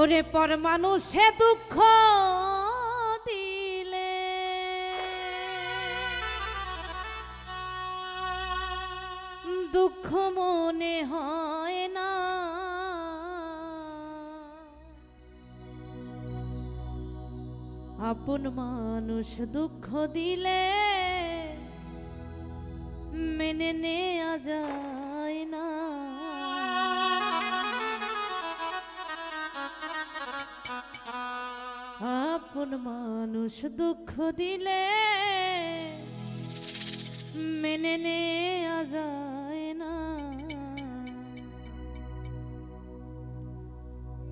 ওরে পর মানুষে দুঃখ দিলে দুঃখ মনে হয় না, আপন মানুষ দুঃখ দিলে মেনে নেয়া যায় না। আপন মানুষ দুঃখ দিলে মেনে নেয়া যায় না,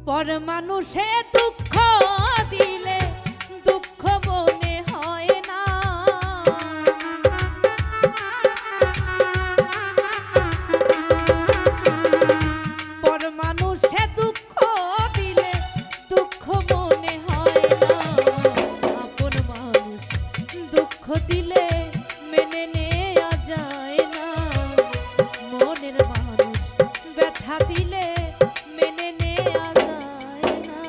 পর মানুষে দুঃখ দিলে দুঃখ মনে হয় না, পর মানুষে দুঃখ দিলে দুঃখ মনে হয় না, আপন মানুষ দুঃখ দিলে মেনে নেয়া যায় না, মনের মানুষ ব্যথা দিলে মেনে নেয়া যায় না।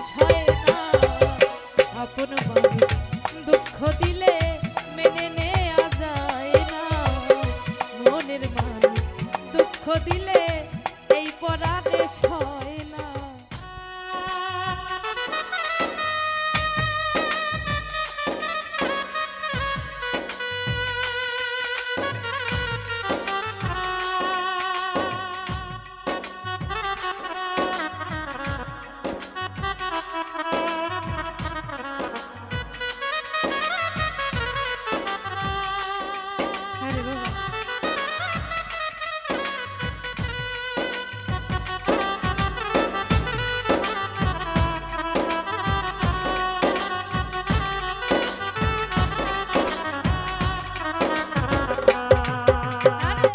সয় না, আপন মানুষ দুঃখ দিলে মেনে নেয়া যায় না, মনের মানুষ দুঃখ দিলে এই পরাণে সয় না। আরে বাবা, আরে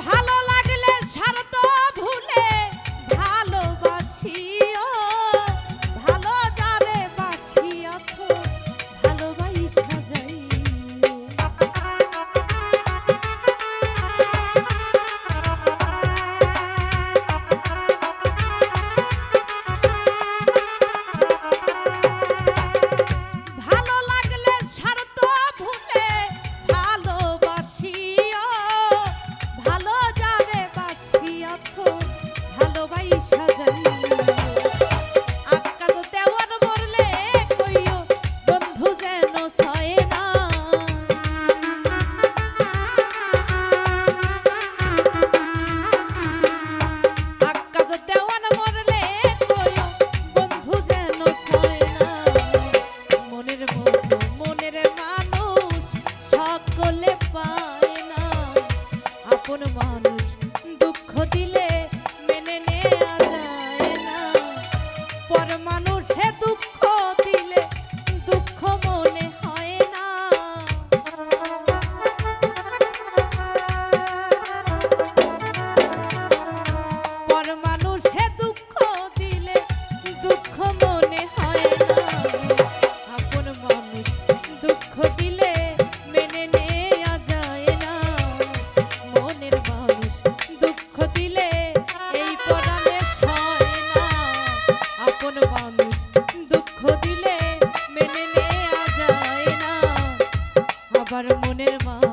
ভালো লাগলে স্বার্থ ভুলে ভালোবাসিও, ভালো যারে বাসিয়াছ ভালোবাসা যাইও। ভালো লাগলে স্বার্থ ভুলে ভালোবাসিও, ভালো যারে বাসিয়াছ ভালোবাসা যাইও। আক্কা তো তেমন মরলে কইও বন্ধু যেন সয় না, আক্কা তো তেমন মরলে কইও বন্ধু যেন সয় না, মনের মতো মনের মানুষ সকলে পায় না, আপন মানুষ দুঃখ দিলে মেনে নেয়া যায় না, পর মানুষে দুঃখ দিলে দুঃখ মনে হয় না, পর মানুষে দুঃখ দিলে দুঃখ মনে হয় না, আপন মানুষ দুঃখ দিলে মেনে নেয়া যায় না, মনের মানুষ দুঃখ দিলে এই পরাণে সয় না, আপন মানুষ দুঃখ দিলে মেনে নেয়া যায় না, আবার মনের মানুষ